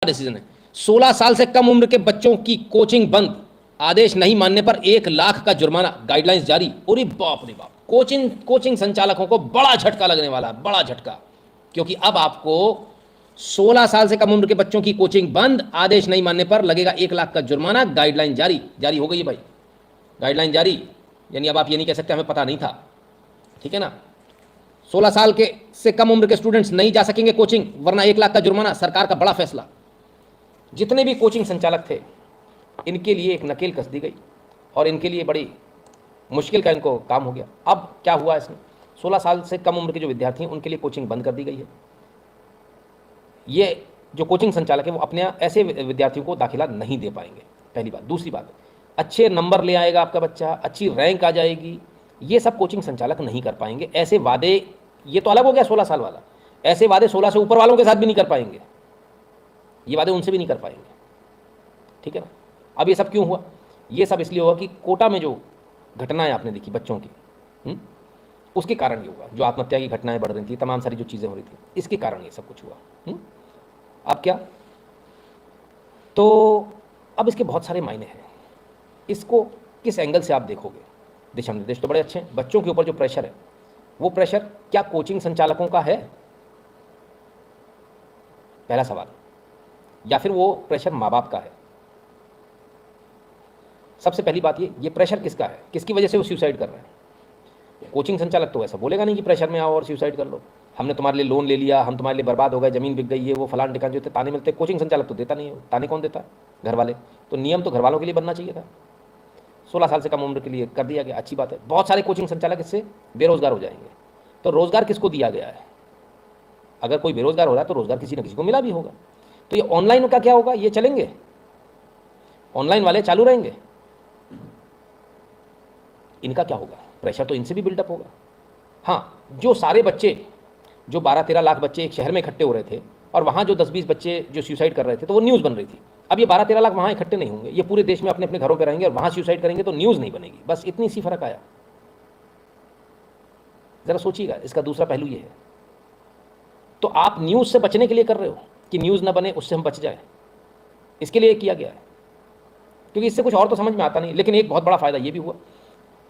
Decision है। 16 साल से कम उम्र के बच्चों की कोचिंग बंद, आदेश नहीं मानने पर 1 लाख का जुर्माना, गाइडलाइंस जारी। अरे बाप रे बाप, कोचिंग कोचिंग संचालकों को बड़ा झटका लगने वाला है, बड़ा झटका। क्योंकि अब आपको 16 साल से कम उम्र के बच्चों की कोचिंग बंद, आदेश नहीं मानने पर लगेगा 1 लाख का जुर्माना, गाइडलाइन जारी। जारी हो गई है भाई, गाइडलाइन जारी। यानी अब आप ये नहीं कह सकते हमें पता नहीं था, ठीक है ना। 16 साल के से कम उम्र के स्टूडेंट्स नहीं जा सकेंगे कोचिंग, वरना 1 लाख का जुर्माना, सरकार का बड़ा फैसला। जितने भी कोचिंग संचालक थे इनके लिए एक नकेल कस दी गई और इनके लिए बड़ी मुश्किल का इनको काम हो गया। अब क्या हुआ इसमें, 16 साल से कम उम्र के जो विद्यार्थी हैं उनके लिए कोचिंग बंद कर दी गई है। ये जो कोचिंग संचालक है वो अपने ऐसे विद्यार्थियों को दाखिला नहीं दे पाएंगे, पहली बात। दूसरी बात, अच्छे नंबर ले आएगा आपका बच्चा, अच्छी रैंक आ जाएगी, ये सब कोचिंग संचालक नहीं कर पाएंगे। ऐसे वादे, ये तो अलग हो गया 16 साल वाला, ऐसे वादे 16 से ऊपर वालों के साथ भी नहीं कर पाएंगे, ये वादे उनसे भी नहीं कर पाएंगे, ठीक है ना। अब ये सब क्यों हुआ, ये सब इसलिए हुआ कि कोटा में जो घटनाएं आपने देखी बच्चों की, उसके कारण ये हुआ। जो आत्महत्या की घटनाएं बढ़ रही थी, तमाम सारी जो चीज़ें हो रही थी, इसके कारण ये सब कुछ हुआ। अब क्या, तो अब इसके बहुत सारे मायने हैं, इसको किस एंगल से आप देखोगे। दिशा निर्देश तो बड़े अच्छे हैं, बच्चों के ऊपर जो प्रेशर है, वो प्रेशर क्या कोचिंग संचालकों का है, पहला सवाल, या फिर वो प्रेशर माँ बाप का है। सबसे पहली बात, ये प्रेशर किसका है, किसकी वजह से वो सुसाइड कर रहे हैं। कोचिंग संचालक तो ऐसा बोलेगा नहीं कि प्रेशर में आओ और सुसाइड कर लो, हमने तुम्हारे लिए लोन ले लिया, हम तुम्हारे लिए बर्बाद हो गए, जमीन बिक गई है, वो फलान ठिकान जो ताने मिलते, कोचिंग संचालक तो देता नहीं है। ताने कौन देता है, घर वाले। तो नियम तो घर वालों के लिए बनना चाहिए था। 16 साल से कम उम्र के लिए कर दिया गया, अच्छी बात है। बहुत सारे कोचिंग संचालक इससे बेरोजगार हो जाएंगे। तो रोजगार किसको दिया गया है, अगर कोई बेरोजगार हो रहा है तो रोजगार किसी न किसी को मिला भी होगा। तो ये ऑनलाइन का क्या होगा, ये चलेंगे, ऑनलाइन वाले चालू रहेंगे, इनका क्या होगा, प्रेशर तो इनसे भी बिल्डअप होगा। हाँ, जो सारे बच्चे, जो 12-13 लाख बच्चे एक शहर में इकट्ठे हो रहे थे और वहाँ जो 10-20 बच्चे जो सुसाइड कर रहे थे, तो वो न्यूज़ बन रही थी। अब ये 12-13 लाख वहाँ इकट्ठे नहीं होंगे, ये पूरे देश में अपने अपने घरों पर रहेंगे और वहाँ सुसाइड करेंगे तो न्यूज़ नहीं बनेगी। बस इतनी सी फर्क आया। ज़रा सोचिएगा, इसका दूसरा पहलू ये है। तो आप न्यूज़ से बचने के लिए कर रहे हो कि न्यूज़ ना बने, उससे हम बच जाए, इसके लिए किया गया है। क्योंकि इससे कुछ और तो समझ में आता नहीं। लेकिन एक बहुत बड़ा फ़ायदा ये भी हुआ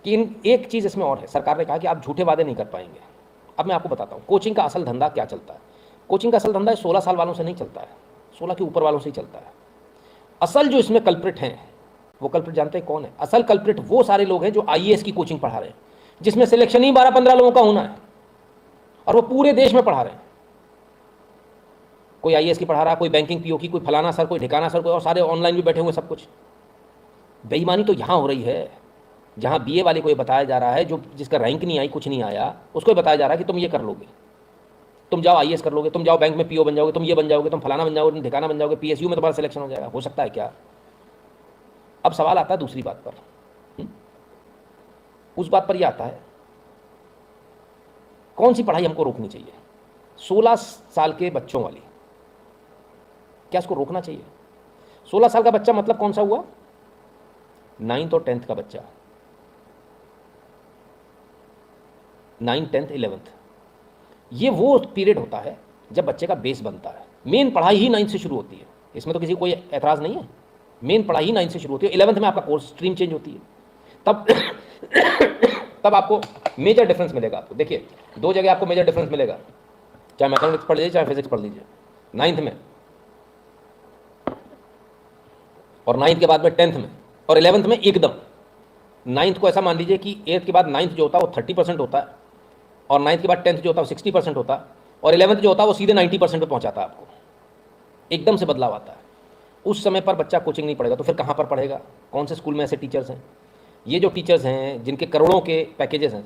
कि एक चीज़ इसमें और है, सरकार ने कहा कि आप झूठे वादे नहीं कर पाएंगे। अब मैं आपको बताता हूँ कोचिंग का असल धंधा क्या चलता है। कोचिंग का असल धंधा 16 साल वालों से नहीं चलता है, 16 के ऊपर वालों से ही चलता है। असल जो इसमें कल्प्रिट हैं, वो कल्प्रिट जानते हैं कौन है? असल कल्प्रिट वो सारे लोग हैं जो IAS की कोचिंग पढ़ा रहे हैं, जिसमें सिलेक्शन ही 12-15 लोगों का होना है और वो पूरे देश में पढ़ा रहे हैं। कोई IAS की पढ़ा रहा है, कोई बैंकिंग PO की, कोई फलाना सर, कोई ठिकाना सर, कोई, और सारे ऑनलाइन भी बैठे हुए सब कुछ। बेईमानी तो यहाँ हो रही है, जहाँ BA वाले को ये बताया जा रहा है, जो जिसका रैंक नहीं आई, कुछ नहीं आया, उसको बताया जा रहा है कि तुम ये कर लोगे, तुम जाओ IAS कर लोगे, तुम जाओ बैंक में PO बन जाओगे, तुम ये बन जाओगे, तुम फलाना बन जाओगे, तुम ठिकाना बन जाओगे, PSU में तुम्हारा सिलेक्शन हो जाएगा। हो सकता है क्या? अब सवाल आता है दूसरी बात पर, उस बात पर यह आता है कौन सी पढ़ाई हमको रोकनी चाहिए। 16 साल के बच्चों वाली, क्या इसको रोकना चाहिए? 16 साल का बच्चा मतलब कौन सा हुआ? 9th और 10th का बच्चा, 9th 10th 11th। ये वो पीरियड होता है जब बच्चे का बेस बनता है। मेन पढ़ाई ही 9th से शुरू होती है, इसमें तो किसी को कोई एतराज़ नहीं है। मेन पढ़ाई ही 9th से शुरू होती है। 11th में आपका कोर्स स्ट्रीम चेंज होती है, तब तब आपको मेजर डिफरेंस मिलेगा। आपको देखिए, दो जगह आपको मेजर डिफरेंस मिलेगा, चाहे मैथमेटिक्स पढ़ लीजिए, चाहे फिजिक्स पढ़ लीजिए। 9th में और 9th के बाद में 10th में और 11th में एकदम। 9th को ऐसा मान लीजिए कि 8th के बाद 9th जो होता है वो 30% होता है, और 9th के बाद 10th जो होता है वो 60% होता है, और 11th जो होता है वो सीधे 90% पे पहुंचाता है आपको। एकदम से बदलाव आता है। उस समय पर बच्चा कोचिंग नहीं पढ़ेगा तो फिर कहाँ पर पढ़ेगा? कौन से स्कूल में ऐसे टीचर्स हैं? ये जो टीचर्स हैं जिनके करोड़ों के पैकेजेस हैं,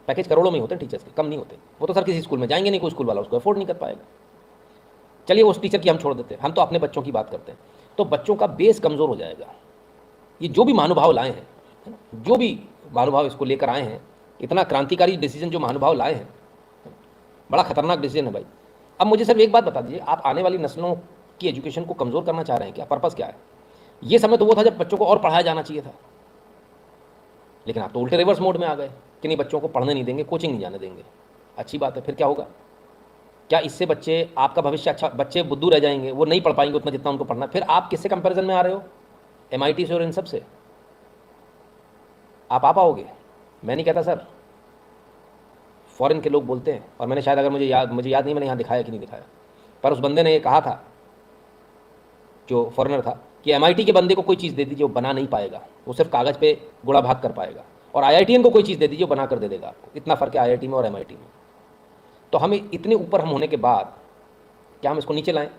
पैकेज करोड़ों में होते हैं टीचर्स के, कम नहीं होते, वो तो सर किसी स्कूल में जाएंगे नहीं, कोई स्कूल वाला उसको अफोर्ड नहीं कर पाएगा। चलिए उस टीचर की हम छोड़ देते हैं, हम तो अपने बच्चों की बात करते हैं। तो बच्चों का बेस कमज़ोर हो जाएगा। ये जो भी महानुभाव लाए हैं, जो भी महानुभाव इसको लेकर आए हैं, इतना क्रांतिकारी डिसीजन जो महानुभाव लाए हैं, बड़ा खतरनाक डिसीजन है भाई। अब मुझे सिर्फ एक बात बता दीजिए, आप आने वाली नस्लों की एजुकेशन को कमज़ोर करना चाह रहे हैं क्या? पर्पज़ क्या है? ये समय तो वो था जब बच्चों को और पढ़ाया जाना चाहिए था, लेकिन आप तो उल्टे रिवर्स मोड में आ गए कि नहीं, बच्चों को पढ़ने नहीं देंगे, कोचिंग नहीं जाने देंगे। अच्छी बात है, फिर क्या होगा? क्या इससे बच्चे, आपका भविष्य अच्छा, बच्चे बुद्धू रह जाएंगे, वो नहीं पढ़ पाएंगे उतना जितना उनको पढ़ना। फिर आप किससे कंपैरिजन में आ रहे हो? MIT से और इन सब से आप आ पाओगे? मैं नहीं कहता सर, फॉरेन के लोग बोलते हैं, और मैंने शायद, अगर मुझे याद नहीं मैंने यहाँ दिखाया कि नहीं दिखाया, पर उस बंदे ने ये कहा था, जो फॉरेनर था, कि MIT के बंदे को कोई चीज़ दे दीजिए वो बना नहीं पाएगा, वो सिर्फ कागज़ पे गुड़ा भाग कर पाएगा, और IITian को कोई चीज़ दे दीजिए वो बना कर दे देगा आपको। इतना फ़र्क है IIT में और MIT में। तो हमें इतने ऊपर हम होने के बाद क्या हम इसको नीचे लाएं?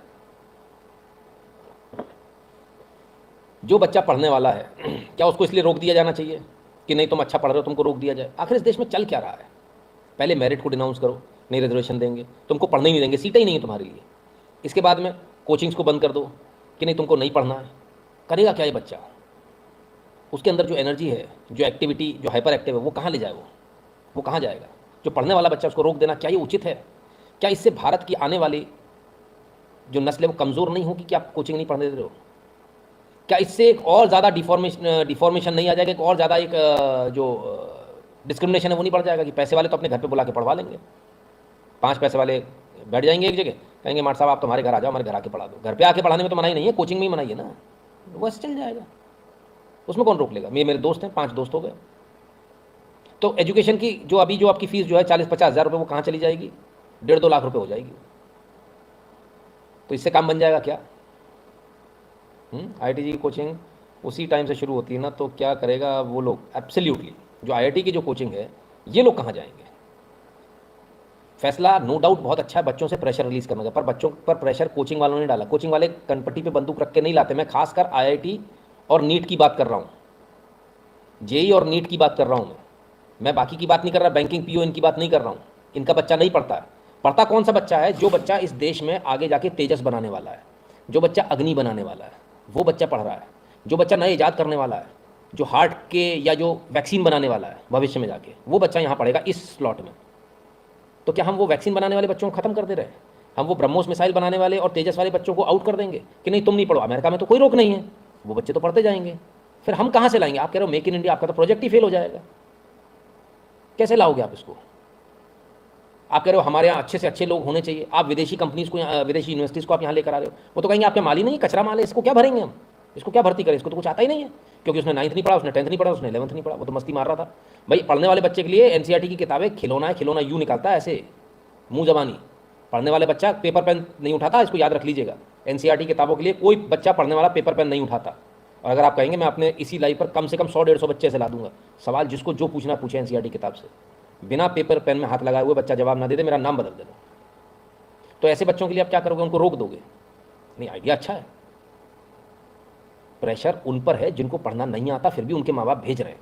जो बच्चा पढ़ने वाला है क्या उसको इसलिए रोक दिया जाना चाहिए कि नहीं तुम अच्छा पढ़ रहे हो तुमको रोक दिया जाए? आखिर इस देश में चल क्या रहा है? पहले मेरिट को डिनाउंस करो, नहीं रिजर्वेशन देंगे, तुमको पढ़ने ही नहीं देंगे, सीटें ही नहीं है तुम्हारे लिए। इसके बाद में कोचिंग्स को बंद कर दो कि नहीं तुमको नहीं पढ़ना है। करेगा क्या ये बच्चा? उसके अंदर जो एनर्जी है, जो एक्टिविटी, जो हाइपर एक्टिव है, वो कहाँ ले जाए? वो कहाँ जाएगा? जो पढ़ने वाला बच्चा, उसको रोक देना क्या ये उचित है? क्या इससे भारत की आने वाली जो नस्ल है वो कमज़ोर नहीं होगी कि आप कोचिंग नहीं पढ़ने दे रहे हो? क्या इससे एक और ज़्यादा डिफॉर्मेशन नहीं आ जाएगा? एक और ज़्यादा एक जो डिस्क्रिमिनेशन है वो नहीं बढ़ जाएगा कि पैसे वाले तो अपने घर पे बुला के पढ़वा लेंगे, 5 पैसे वाले बैठ जाएंगे एक जगह, कहेंगे मार साहब आप तुम्हारे घर आ जाओ, हमारे घर आके पढ़ा दो। घर पे आके पढ़ाने में तो मनाही नहीं है, कोचिंग में ही मनाही है ना, वो ऐसे चल जाएगा, उसमें कौन रोक लेगा? मेरे दोस्त हैं, 5 दोस्त हो गए। तो एजुकेशन की जो अभी जो आपकी फीस जो है 40-50 हज़ार रुपये, वो कहाँ चली जाएगी? 1.5-2 लाख रुपये हो जाएगी। तो इससे काम बन जाएगा क्या? IIT की कोचिंग उसी टाइम से शुरू होती है ना, तो क्या करेगा वो लोग? एब्सोल्युटली जो IIT की जो कोचिंग है, ये लोग कहाँ जाएंगे? फैसला नो डाउट बहुत अच्छा है बच्चों से प्रेशर रिलीज करने का, पर बच्चों पर प्रेशर कोचिंग वालों ने डाला। कोचिंग वाले कनपट्टी पे बंदूक रख के नहीं लाते। मैं खासकर IIT और नीट की बात कर रहा हूँ, जेई और नीट की बात कर रहा हूँ मैं बाकी की बात नहीं कर रहा, बैंकिंग PO इनकी बात नहीं कर रहा हूँ। इनका बच्चा नहीं पढ़ता है। पढ़ता कौन सा बच्चा है? जो बच्चा इस देश में आगे जाके तेजस बनाने वाला है, जो बच्चा अग्नि बनाने वाला है, वो बच्चा पढ़ रहा है। जो बच्चा नए ईजाद करने वाला है, जो हार्ट के या जो वैक्सीन बनाने वाला है भविष्य में जाके, वो बच्चा यहाँ पढ़ेगा इस स्लॉट में। तो क्या हम वो वैक्सीन बनाने वाले बच्चों को खत्म कर दे रहे हैं? हम वो ब्रह्मोस मिसाइल बनाने वाले और तेजस वाले बच्चों को आउट कर देंगे कि नहीं तुम नहीं पढ़ो? अमेरिका में तो कोई रोक नहीं है, वो बच्चे तो पढ़ते जाएंगे। फिर हम कहाँ से लाएंगे? आप कह रहे हो मेक इन इंडिया, आपका तो प्रोजेक्ट ही फेल हो जाएगा। कैसे लाओगे आप इसको? आप कह रहे हो हमारे यहाँ अच्छे से अच्छे लोग होने चाहिए, आप विदेशी कंपनीज को, विदेशी यूनिवर्सिटीज़ को आप यहाँ लेकर आ रहे हो। वो तो कहेंगे आपके माल ही नहीं, कचरा माल है, इसको क्या भरेंगे हम, इसको क्या भर्ती करें, इसको तो कुछ आता ही नहीं है, क्योंकि उसने 9th नहीं पढ़ा, उसने 10th नहीं पढ़ा, उसने 11th नहीं पढ़ा, वो तो मस्ती मार रहा था। भाई पढ़ने वाले बच्चे के लिए NCERT की किताबें खिलौना है, खिलौना यूँ निकालता है ऐसे मुँह जबानी। पढ़ने वाले बच्चा पेपर पेन नहीं उठाता, इसको याद रख लीजिएगा। NCERT किताबों के लिए कोई बच्चा पढ़ने वाला पेपर पेन नहीं उठाता। और अगर आप कहेंगे मैं अपने इसी लाइफ पर कम से कम 100-150 बच्चे से ला दूंगा, सवाल जिसको जो पूछना पूछे NCERT किताब से, बिना पेपर पेन में हाथ लगाए हुए बच्चा जवाब ना दे दे, मेरा नाम बदल देना। तो ऐसे बच्चों के लिए आप क्या करोगे? उनको रोक दोगे? नहीं, आइडिया अच्छा है। प्रेशर उन पर है जिनको पढ़ना नहीं आता, फिर भी उनके माँ बाप भेज रहे हैं।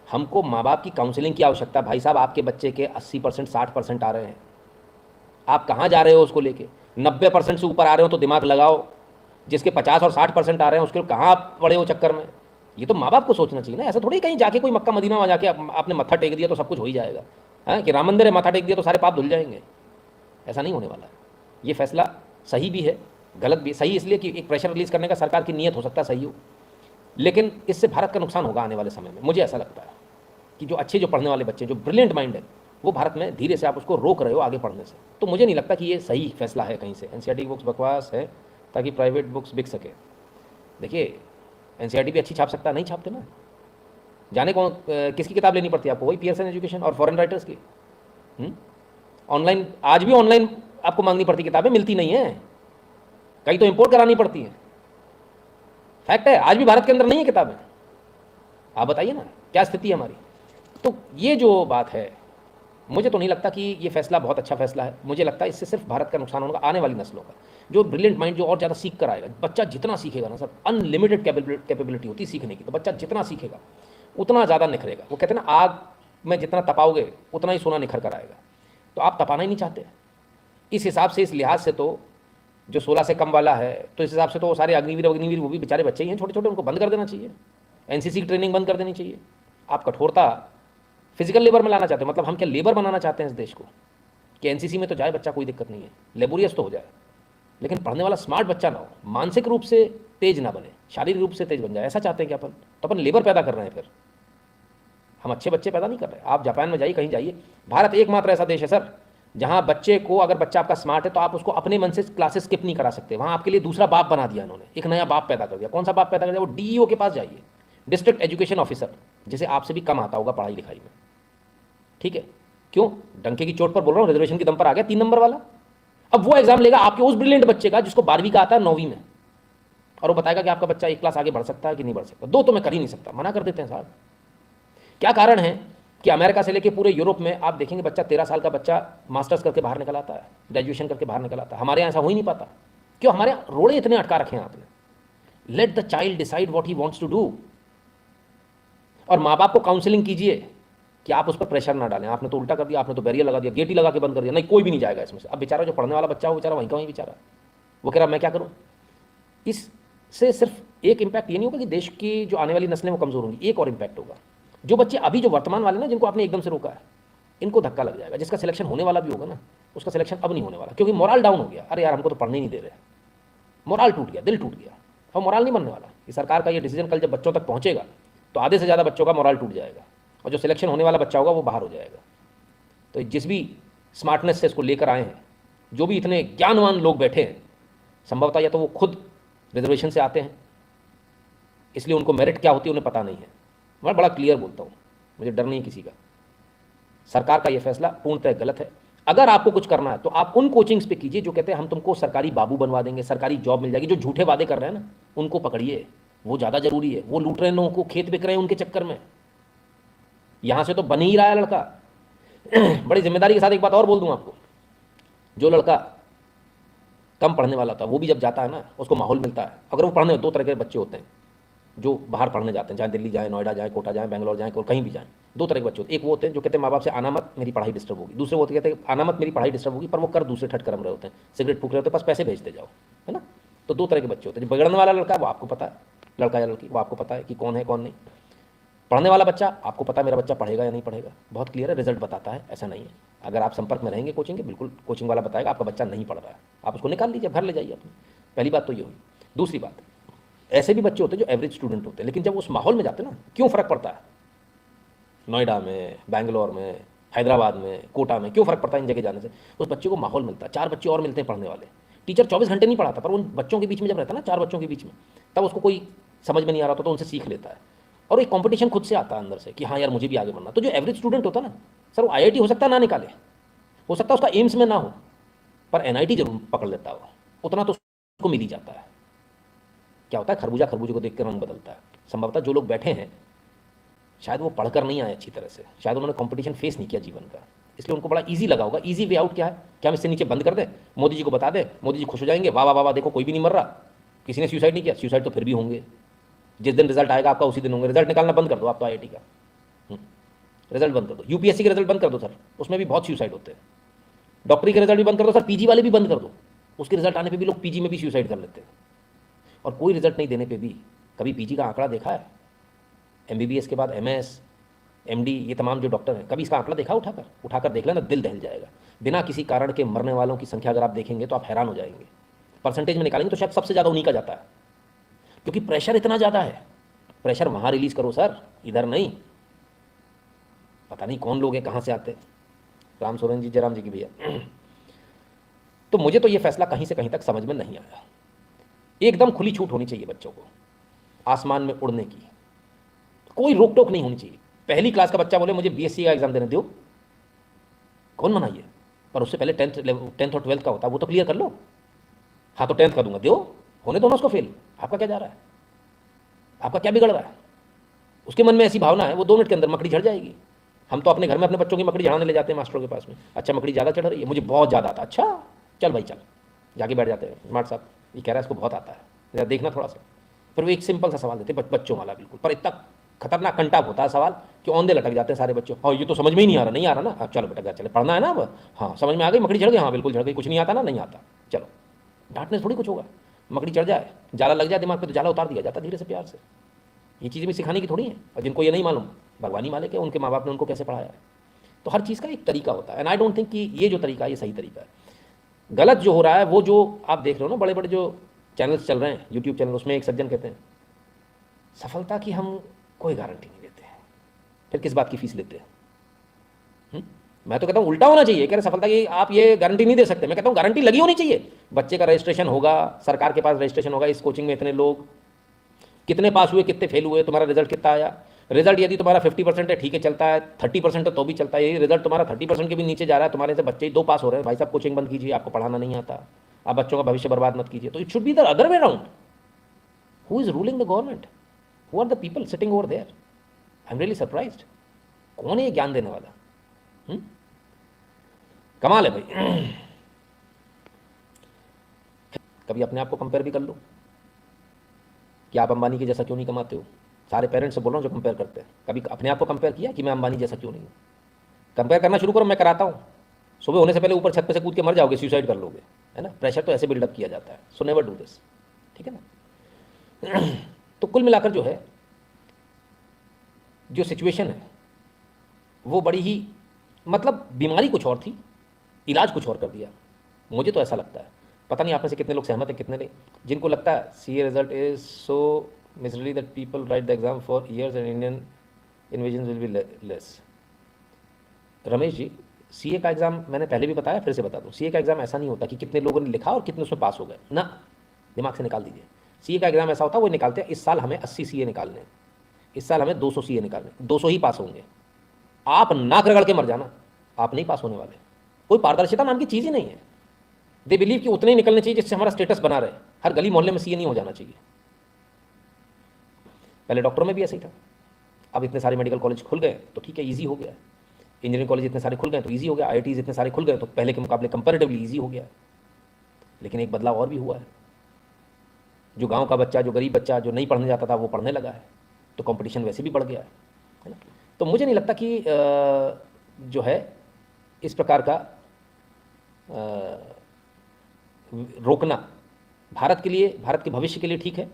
हमको माँ बाप की काउंसलिंग की आवश्यकता। भाई साहब आपके बच्चे के 80%, 60% आ रहे हैं, आप कहाँ जा रहे हो उसको लेके? 90% से ऊपर आ रहे हो तो दिमाग लगाओ। जिसके 50 और 60% आ रहे हैं उसके कहाँ आप पड़े हो चक्कर में? ये तो माँ बाप को सोचना चाहिए ना। ऐसा थोड़ी कहीं जाके कोई मक्का मदीना में जाके आपने मत्था टेक दिया तो सब कुछ हो ही जाएगा, है कि राम मंदिर है, मत्था टेक दिया तो सारे पाप धुल जाएंगे। ऐसा नहीं होने वाला है। ये फैसला सही भी है, गलत भी। सही इसलिए कि एक प्रेशर रिलीज करने का सरकार की नीयत हो सकता है सही हो, लेकिन इससे भारत का नुकसान होगा आने वाले समय में। मुझे ऐसा लगता है कि जो अच्छे, जो पढ़ने वाले बच्चे, जो ब्रिलियंट माइंड है, वो भारत में धीरे से आप उसको रोक रहे हो आगे पढ़ने से। तो मुझे नहीं लगता कि ये सही फैसला है कहीं से। NCERT की बुक्स बकवास है ताकि प्राइवेट बुक्स बिक सके। देखिए NCERT भी अच्छी छाप सकता है, नहीं छापते ना। जाने कौन किसकी किताब लेनी पड़ती है आपको? वही पियर्सन एजुकेशन और फॉरेन राइटर्स की। ऑनलाइन, आज भी ऑनलाइन आपको मांगनी पड़ती, किताबें मिलती नहीं है, कहीं तो इंपोर्ट करानी पड़ती है। फैक्ट है, आज भी भारत के अंदर नहीं है किताबें। आप बताइए ना क्या स्थिति है हमारी। तो ये जो बात है, मुझे तो नहीं लगता कि ये फैसला बहुत अच्छा फैसला है। मुझे लगता है इससे सिर्फ भारत का नुकसान होगा, आने वाली नस्लों का। जो ब्रिलियंट माइंड, जो और ज़्यादा सीख कर आएगा, बच्चा जितना सीखेगा ना सर, अनलिमिटेड कैपेबिलिटी होती है सीखने की। तो बच्चा जितना सीखेगा उतना ज़्यादा निखरेगा। वो कहते हैं ना, आग में जितना तपाओगे उतना ही सोना निखर कर आएगा। तो आप तपाना ही नहीं चाहते इस हिसाब से, इस लिहाज से तो जो 16 से कम वाला है, तो इस हिसाब से तो सारे अग्निवीर वो भी बेचारे बच्चे ही हैं, छोटे छोटे, उनको बंद कर देना चाहिए। NCC की ट्रेनिंग बंद कर देनी चाहिए। आप कठोरता फिजिकल लेबर में लाना चाहते हो, मतलब हम क्या लेबर बनाना चाहते हैं इस देश को कि NCC में तो जाए बच्चा, कोई दिक्कत नहीं है, लेबोरियस तो हो जाए, लेकिन पढ़ने वाला स्मार्ट बच्चा ना हो, मानसिक रूप से तेज ना बने, शारीरिक रूप से तेज बन जाए। ऐसा चाहते हैं कि अपन, तो अपन लेबर पैदा कर रहे हैं, फिर हम अच्छे बच्चे पैदा नहीं कर रहे। आप जापान में जाइए, कहीं जाइए, भारत एकमात्र ऐसा देश है सर जहाँ बच्चे को, अगर बच्चा आपका स्मार्ट है तो आप उसको अपने मन से क्लासेस स्किप नहीं करा सकते, वहाँ आपके लिए दूसरा बाप बना दिया इन्होंने, एक नया बाप पैदा कर दिया। कौन सा बाप पैदा कर दिया? वो डीईओ के पास जाइए, डिस्ट्रिक्ट एजुकेशन ऑफिसर, जिसे आपसे भी कम आता होगा पढ़ाई लिखाई में, ठीक है? क्यों? डंके की चोट पर बोल रहा हूँ, रिजर्वेशन के दम पर आ गया 3 नंबर वाला। अब वो एग्जाम लेगा आपके उस ब्रिलियंट बच्चे का जिसको 12वीं का आता है 9वीं में, और वो बताएगा कि आपका बच्चा 1 क्लास आगे बढ़ सकता है कि नहीं बढ़ सकता। 2 तो मैं कर ही नहीं सकता, मना कर देते हैं साहब। क्या कारण है कि अमेरिका से लेकर पूरे यूरोप में आप देखेंगे बच्चा 13 साल का बच्चा मास्टर्स करके बाहर निकल आता है, ग्रेजुएशन करके बाहर निकल आता है। हमारे यहाँ ऐसा हो ही नहीं पाता। क्यों? हमारे यहाँ रोड़े इतने अटका रखे हैं आपने। Let the child decide what he wants to do. और माँ बाप को काउंसलिंग कीजिए कि आप उस पर प्रेशर ना डालें। आपने तो उल्टा कर दिया, आपने तो बैरियर लगा दिया, गेट ही लगा के बंद कर दिया, नहीं कोई भी नहीं जाएगा इसमें से। अब बेचारा जो पढ़ने वाला बच्चा हो, बेचारा वहीं का वहीं बेचारा, वो कह रहा मैं क्या करूँ। इससे सिर्फ एक इम्पैक्ट ये नहीं होगा कि देश की जो आने वाली नस्लें वो कमज़ोर होंगी, एक और इम्पैक्ट होगा। जो बच्चे अभी जो वर्तमान वाले ना, जिनको आपने एकदम से रोका है, इनको धक्का लग जाएगा। जिसका सिलेक्शन होने वाला भी होगा ना, उसका सिलेक्शन अब नहीं होने वाला, क्योंकि मोरल डाउन हो गया। अरे यार हमको तो पढ़ने ही नहीं दे रहे, मोरल टूट गया, दिल टूट गया। अब मोरल नहीं बनने वाला। ये सरकार का ये डिसीजन कल जब बच्चों तक पहुंचेगा तो आधे से ज़्यादा बच्चों का मोरल टूट जाएगा, और जो सिलेक्शन होने वाला बच्चा होगा वो बाहर हो जाएगा। तो जिस भी स्मार्टनेस से इसको लेकर आए हैं, जो भी इतने ज्ञानवान लोग बैठे हैं, संभवतः या तो वो खुद रिजर्वेशन से आते हैं, इसलिए उनको मेरिट क्या होती है उन्हें पता नहीं है। मैं बड़ा क्लियर बोलता हूँ, मुझे डर नहीं किसी का। सरकार का ये फैसला पूर्णतः गलत है। अगर आपको कुछ करना है तो आप उन कोचिंग्स पे कीजिए जो कहते हैं हम तुमको सरकारी बाबू बनवा देंगे, सरकारी जॉब मिल जाएगी। जो झूठे वादे कर रहे हैं ना, उनको पकड़िए, वो ज़्यादा जरूरी है। वो लूट रहे हैं लोगों को, खेत बिक रहे हैं उनके चक्कर में। यहाँ से तो बन ही रहा है लड़का। बड़ी जिम्मेदारी के साथ एक बात और बोल दूँ आपको, जो लड़का कम पढ़ने वाला था वो भी जब जाता है ना, उसको माहौल मिलता है। अगर वो पढ़ने, 2 तरह के बच्चे होते हैं जो बाहर पढ़ने जाते हैं, चाहे दिल्ली जाए, नोएडा जाए, कोटा जाए, बेंगलोर जाए, कहीं भी जाए। 2 तरह के बच्चे होते हैं। एक वो होते हैं जो कहते हैं माँ बाप से आना मत, मेरी पढ़ाई डिस्टर्ब होगी। दूसरे वो कहते हैं आना मत, मेरी पढ़ाई डिस्टर्ब होगी, पर वो कर दूसरे ठट कर्म रहे होते हैं, सिगरेट फूक रहे होते हैं, बस पैसे भेजते जाओ, है ना। तो 2 तरह के बच्चे होते हैं। जो बिगड़ने वाला लड़का है वो आपको पता है, लड़का या लड़की, वो आपको पता है कि कौन है कौन नहीं। पढ़ने वाला बच्चा, आपको पता है मेरा बच्चा पढ़ेगा या नहीं पढ़ेगा, बहुत क्लियर है, रिजल्ट बताता है। ऐसा नहीं है, अगर आप संपर्क में रहेंगे कोचिंग के, बिल्कुल कोचिंग वाला बताएगा आपका बच्चा नहीं पढ़ रहा है, आप उसको निकाल लीजिए, घर ले जाइए अपने। पहली बात तो ये हुई। दूसरी बात, ऐसे भी बच्चे होते हैं जो एवरेज स्टूडेंट होते हैं, लेकिन जब उस माहौल में जाते हैं ना, क्यों फ़र्क पड़ता है? नोएडा में, बैंगलोर में, हैदराबाद में, कोटा में, क्यों फ़र्क पड़ता है इन जगह जाने से? उस बच्चे को माहौल मिलता है, 4 बच्चे और मिलते हैं पढ़ने वाले। टीचर 24 घंटे नहीं पढ़ाता, पर उन बच्चों के बीच में जब रहता है ना, 4 बच्चों के बीच में, तब उसको कोई समझ में नहीं आ रहा होता तो उनसे सीख लेता है। और एक कंपटीशन खुद से आता है अंदर से कि हाँ यार मुझे भी आगे बढ़ना। तो जो एवरेज स्टूडेंट होता है ना सर, वो आईआईटी हो सकता है ना निकाले, हो सकता है उसका एम्स में ना हो, पर एनआईटी जरूर पकड़ लेता हो, उतना तो उसको मिल ही जाता है। क्या होता है, खरबूजा खरबूजे को देखकर रंग बदलता है। संभवतः जो लोग बैठे हैं शायद वो पढ़कर नहीं आए अच्छी तरह से, शायद उन्होंने कंपटीशन फेस नहीं किया जीवन का, इसलिए उनको बड़ा इजी लगा होगा। इजी वे आउट क्या है, क्या हम इससे नीचे बंद कर दें, मोदी जी को बता दें, मोदी जी खुश हो जाएंगे, वाह वाह वाह वाह, देखो कोई भी नहीं मर रहा, किसी ने सुसाइड नहीं किया। सुसाइड तो फिर भी होंगे, जिस दिन रिजल्ट आएगा आपका उसी दिन होंगे। रिजल्ट निकालना बंद कर दो आप तो आईआईटी का, रिजल्ट बंद कर दो। यूपीएससी के रिजल्ट बंद कर दो सर, उसमें भी बहुत सुसाइड होते हैं। डॉक्टरी के रिजल्ट भी बंद कर दो सर, पीजी वाले भी बंद कर दो, उसके रिजल्ट आने पे भी लोग पीजी में भी सुसाइड कर लेते हैं। और कोई रिजल्ट नहीं देने पे भी, कभी पीजी का आंकड़ा देखा है? एमबीबीएस के बाद एमएस, एमडी, ये तमाम जो डॉक्टर हैं, कभी इसका आंकड़ा देखा? उठाकर देख लेना, दिल दहल जाएगा। बिना किसी कारण के मरने वालों की संख्या अगर आप देखेंगे तो आप हैरान हो जाएंगे। परसेंटेज में निकालेंगे तो शायद सबसे ज़्यादा उन्हीं का जाता है, क्योंकि प्रेशर इतना ज़्यादा है। प्रेशर वहाँ रिलीज़ करो सर, इधर नहीं। पता नहीं कौन लोग हैं, कहाँ से आते हैं। राम सोरेन जी, जयराम जी की भैया। तो मुझे तो ये फैसला कहीं से कहीं तक समझ में नहीं आया। एकदम खुली छूट होनी चाहिए बच्चों को आसमान में उड़ने की, कोई रोक टोक नहीं होनी चाहिए। पहली क्लास का बच्चा बोले मुझे बीएससी का एग्जाम देने दो, कौन मनाइए? पर उससे पहले 10th और 12th का होता है, वो तो क्लियर कर लो। हाँ तो 10th का दूंगा, दो, होने दो ना उसको फेल। आपका क्या जा रहा है, आपका क्या बिगड़ रहा है? उसके मन में ऐसी भावना है, वो 2 मिनट के अंदर मकड़ी झड़ जाएगी। हम तो अपने घर में अपने बच्चों की मकड़ी झड़ाने ले जाते हैं मास्टरों के पास में। अच्छा मकड़ी ज़्यादा चढ़ रही है, मुझे बहुत ज़्यादा आता है। अच्छा चल भाई चल, जाके बैठ जाते हैं। स्मार्ट साहब ये कह रहा है इसको बहुत आता है, जरा देखना थोड़ा सा। फिर वो एक सिंपल सा सवाल देते बच्चों वाला बिल्कुल, पर इतना खतरनाक कंटाप होता है सवाल कि औंधे लटक जाते हैं सारे बच्चों। हाँ ये तो समझ में ही नहीं आ रहा, नहीं आ रहा ना, अब चलो बेटा चले, पढ़ना है ना अब। हाँ समझ में आ गई, मकड़ी चढ़ गई, हाँ बिल्कुल चढ़ गई, कुछ नहीं आता ना, नहीं आता, चलो। डांटने से थोड़ी कुछ होगा, मकड़ी चढ़ जाए, जाला लग जाए दिमाग पे तो जाला उतार दिया जाता धीरे से, प्यार से। ये चीज़ें भी सिखाने की थोड़ी है। और जिनको ये नहीं मालूम, भगवानी मालिक है, उनके माँ बाप ने उनको कैसे पढ़ाया है। तो हर चीज़ का एक तरीका होता है, एंड आई डोंट थिंक कि ये जो तरीका है ये सही तरीका है। गलत जो हो रहा है वो जो आप देख रहे हो ना, बड़े बड़े जो चैनल्स चल रहे हैं, यूट्यूब चैनल, उसमें एक सज्जन कहते हैं सफलता की हम कोई गारंटी नहीं देते हैं, फिर किस बात की फीस लेते हैं? मैं तो कहता हूँ उल्टा होना चाहिए, कह रहे सफलता की आप ये गारंटी नहीं दे सकते। मैं कहता हूँ गारंटी लगी होनी चाहिए। बच्चे का रजिस्ट्रेशन होगा, सरकार के पास रजिस्ट्रेशन होगा, इस कोचिंग में इतने लोग, कितने पास हुए, कितने फेल हुए, तुम्हारा रिजल्ट कितना आया। रिजल्ट यदि तुम्हारा 50% है, ठीक है चलता है, 30% है तो भी चलता है। यही रिजल्ट तुम्हारा 30% के भी नीचे जा रहा है, तुम्हारे से बच्चे ही 2 पास हो रहे हैं, भाई साहब कोचिंग बंद कीजिए, आपको पढ़ाना नहीं आता, आप बच्चों का भविष्य बर्बाद मत कीजिए। तो it should be the other way around. Who is ruling the government? Who are the people sitting over there? I am really surprised. कौन है ये ज्ञान देने वाला? कमाल है भाई। कभी अपने आप को कंपेयर भी कर लो कि आप अंबानी के जैसा क्यों नहीं कमाते हो। सारे पेरेंट्स से बोल रहा हूँ जो कंपेयर करते हैं, कभी अपने आप को कंपेयर किया कि मैं अंबानी जैसा क्यों नहीं हूँ? कंपेयर करना शुरू करो, मैं कराता हूँ। सुबह होने से पहले ऊपर छत पे से कूद के मर जाओगे, सुसाइड कर लोगे, है ना। प्रेशर तो ऐसे बिल्डअप किया जाता है। सो नेवर डू दिस, ठीक है ना। तो कुल मिलाकर जो है, जो सिचुएशन है वो बड़ी ही, मतलब बीमारी कुछ और थी, इलाज कुछ और कर दिया, मुझे तो ऐसा लगता है। पता नहीं आप में से कितने लोग सहमत हैं, कितने नहीं। जिनको लगता है CA result is so miserly that people write the exam for years and Indian invasion will be less. Ramesh ji, CA का एग्ज़ाम मैंने पहले भी बताया, फिर से बता दूं, सीए का एग्ज़ाम ऐसा नहीं होता कि कितने लोगों ने लिखा और कितने उसमें पास हो गए ना, दिमाग से निकाल दीजिए। सीए का एग्ज़ाम ऐसा होता है, वो निकालते हैं, इस साल हमें 80 सीए निकालने हैं, इस साल हमें 200 सीए निकालने, 200 ही पास होंगे। आप नाक रगड़ के मर जाना, आप नहीं पास होने वाले। कोई पारदर्शिता नाम की चीज़ ही नहीं है। दे बिलीव कि उतने ही निकलने चाहिए जिससे हमारा स्टेटस बना रहे। हर गली मोहल्ले में सीए नहीं हो जाना चाहिए। पहले डॉक्टरों में भी ऐसे ही था, अब इतने सारे मेडिकल कॉलेज खुल गए तो ठीक है, ईजी हो गया। इंजीनियरिंग कॉलेज इतने सारे खुल गए तो ईजी हो गया, आईआईटीज इतने सारे खुल गए तो पहले के मुकाबले कंपैरेटिवली ईजी हो गया। लेकिन एक बदलाव और भी हुआ है, जो गांव का बच्चा, जो गरीब बच्चा, जो नहीं पढ़ने जाता था, वो पढ़ने लगा है, तो कंपटीशन वैसे भी बढ़ गया है ना। तो मुझे नहीं लगता कि जो है इस प्रकार का रोकना भारत के लिए, भारत के भविष्य के लिए ठीक है,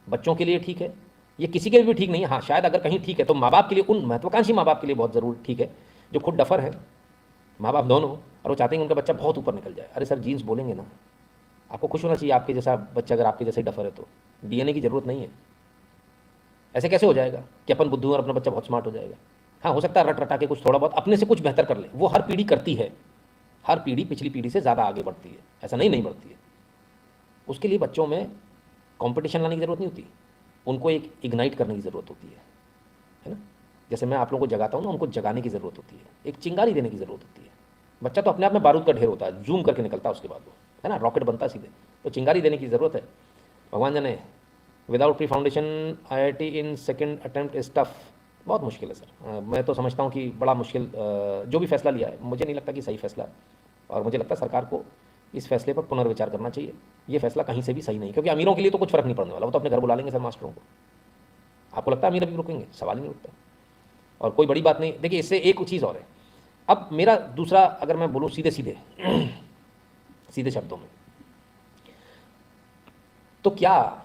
बच्चों के लिए ठीक है, ये किसी के लिए भी ठीक नहीं है। हाँ, शायद अगर कहीं ठीक है तो माँ बाप के लिए, उन महत्वाकांक्षी माँ बाप के लिए बहुत ज़रूर ठीक है, जो खुद डफर हैं, माँ बाप दोनों, और वो चाहते हैं उनका बच्चा बहुत ऊपर निकल जाए। अरे सर, जीन्स बोलेंगे ना, आपको खुश होना चाहिए आपके जैसा बच्चा अगर आपके जैसे ही डफर है तो। डीएनए की ज़रूरत नहीं है। ऐसे कैसे हो जाएगा कि अपन बुद्धू और अपना बच्चा बहुत स्मार्ट हो जाएगा? हाँ, हो सकता है रट रटा के कुछ थोड़ा बहुत अपने से कुछ बेहतर कर ले, वो हर पीढ़ी करती है, हर पीढ़ी पिछली पीढ़ी से ज़्यादा आगे बढ़ती है, ऐसा नहीं बढ़ती है। उसके लिए बच्चों में कंपटीशन लाने की ज़रूरत नहीं होती, उनको एक इग्नाइट करने की ज़रूरत होती है ना। जैसे मैं आप लोगों को जगाता हूँ ना, उनको जगाने की ज़रूरत होती है, एक चिंगारी देने की ज़रूरत होती है। बच्चा तो अपने आप में बारूद का ढेर होता है, जूम करके निकलता है उसके बाद वो, है ना, रॉकेट बनता है सीधे। तो चिंगारी देने की ज़रूरत है। भगवान जाने, without pre foundation IIT in second attempt is tough. बहुत मुश्किल है सर। मैं तो समझता हूँ कि बड़ा मुश्किल जो भी फैसला लिया है, मुझे नहीं लगता कि सही फैसला है, और मुझे लगता है सरकार को इस फैसले पर पुनर्विचार करना चाहिए। ये फैसला कहीं से भी सही नहीं, क्योंकि अमीरों के लिए तो कुछ फर्क नहीं पड़ने वाला, वो तो अपने घर बुला लेंगे सर मास्टरों को। आपको लगता है अमीर अभी रुकेंगे? सवाल ही नहीं उठता। और कोई बड़ी बात नहीं। देखिए, इससे एक चीज़ और है, अब मेरा दूसरा, अगर मैं बोलूँ सीधे सीधे सीधे शब्दों में, तो क्या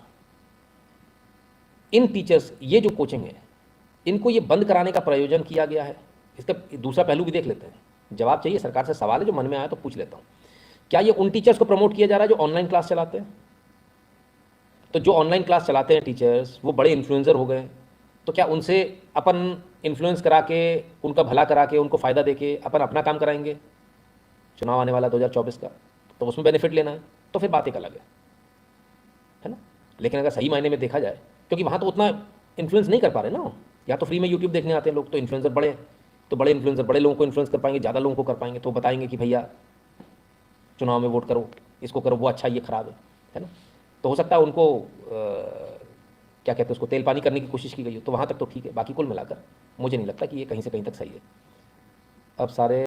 इन टीचर्स, ये जो कोचिंग है, इनको ये बंद कराने का प्रयोजन किया गया है? इसका दूसरा पहलू भी देख लेते हैं। जवाब चाहिए, सरकार से सवाल है जो मन में आया तो पूछ लेता हूँ। क्या ये उन टीचर्स को प्रमोट किया जा रहा है जो ऑनलाइन क्लास चलाते हैं? तो जो ऑनलाइन क्लास चलाते हैं टीचर्स, वो बड़े इन्फ्लुएंसर हो गए, तो क्या उनसे अपन इन्फ्लुएंस करा के, उनका भला करा के, उनको फ़ायदा दे के अपन अपना काम कराएंगे? चुनाव आने वाला 2024 का, तो उसमें बेनिफिट लेना है, तो फिर बात एक अलग है ना। लेकिन अगर सही मायने में देखा जाए, क्योंकि वहाँ तो उतना इन्फ्लुएंस नहीं कर पा रहे ना, या तो फ्री में यूट्यूब देखने आते हैं लोग, तो इन्फ्लुएंसर बड़े, तो बड़े इन्फ्लुएंसर बड़े लोगों को इन्फ्लुएंस कर पाएंगे, ज़्यादा लोगों को कर पाएंगे, तो बताएंगे कि भैया चुनाव में वोट करो, इसको करो, वो अच्छा, ये खराब है ना। तो हो सकता है उनको क्या कहते हैं, उसको तेल पानी करने की कोशिश की गई हो, तो वहाँ तक तो ठीक है। बाकी कुल मिलाकर मुझे नहीं लगता कि ये कहीं से कहीं तक सही है। अब सारे